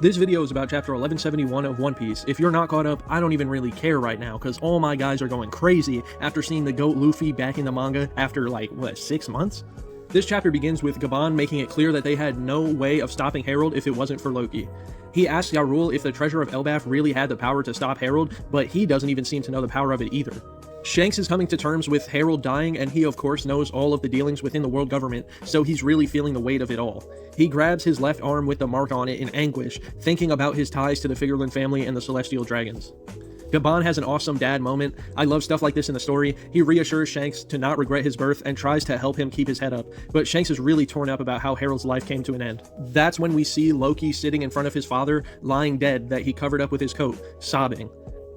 This video is about chapter 1171 of One Piece. If you're not caught up, I don't even really care right now, because all my guys are going crazy after seeing the GOAT Luffy back in the manga after, 6 months? This chapter begins with Gabon making it clear that they had no way of stopping Harold if it wasn't for Loki. He asks Yarul if the treasure of Elbaf really had the power to stop Harold, but he doesn't even seem to know the power of it either. Shanks is coming to terms with Harold dying, and he of course knows all of the dealings within the world government, so he's really feeling the weight of it all. He grabs his left arm with the mark on it in anguish, thinking about his ties to the Figureland family and the Celestial Dragons. Gabon has an awesome dad moment. I love stuff like this in the story. He reassures Shanks to not regret his birth and tries to help him keep his head up, but Shanks is really torn up about how Harold's life came to an end. That's when we see Loki sitting in front of his father, lying dead that he covered up with his coat, sobbing.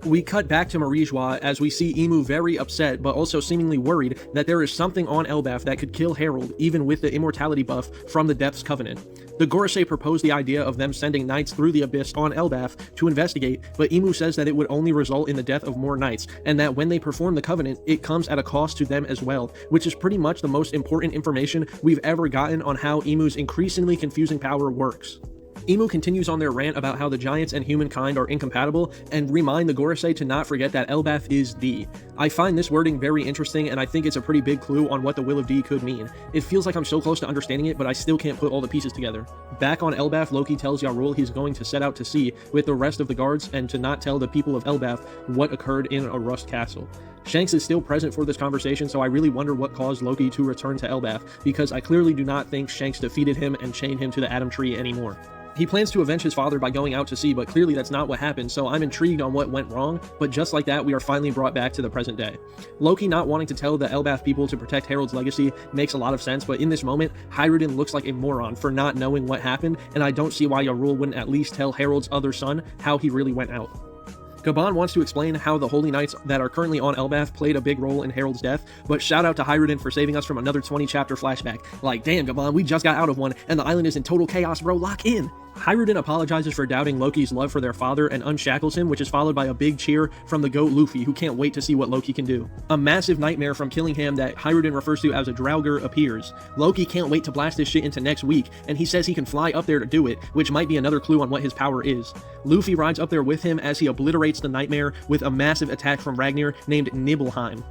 We cut back to Marijois as we see Imu very upset but also seemingly worried that there is something on Elbaf that could kill Harold even with the immortality buff from the Depths Covenant. The Gorosei proposed the idea of them sending knights through the abyss on Elbaf to investigate, but Imu says that it would only result in the death of more knights, and that when they perform the Covenant, it comes at a cost to them as well, which is pretty much the most important information we've ever gotten on how Imu's increasingly confusing power works. Imu continues on their rant about how the giants and humankind are incompatible, and remind the Gorosei to not forget that Elbaf is D. I find this wording very interesting, and I think it's a pretty big clue on what the Will of D could mean. It feels like I'm so close to understanding it, but I still can't put all the pieces together. Back on Elbaf, Loki tells Yarul he's going to set out to sea with the rest of the guards, and to not tell the people of Elbaf what occurred in a Rust Castle. Shanks is still present for this conversation, so I really wonder what caused Loki to return to Elbaf, because I clearly do not think Shanks defeated him and chained him to the Atom Tree anymore. He plans to avenge his father by going out to sea, but clearly that's not what happened, so I'm intrigued on what went wrong, but just like that, we are finally brought back to the present day. Loki not wanting to tell the Elbaf people to protect Harold's legacy makes a lot of sense, but in this moment, Hyrule looks like a moron for not knowing what happened, and I don't see why Yarul wouldn't at least tell Harold's other son how he really went out. Gabon wants to explain how the Holy Knights that are currently on Elbaf played a big role in Harold's death, but shout out to Hyrule for saving us from another 20-chapter flashback. Like, damn Gabon, we just got out of one, and the island is in total chaos, bro, lock in! Hyrule apologizes for doubting Loki's love for their father and unshackles him, which is followed by a big cheer from the GOAT Luffy, who can't wait to see what Loki can do. A massive nightmare from Killingham that Hyrule refers to as a Draugr appears. Loki can't wait to blast this shit into next week, and he says he can fly up there to do it, which might be another clue on what his power is. Luffy rides up there with him as he obliterates the nightmare with a massive attack from Ragnar named Nibelheim.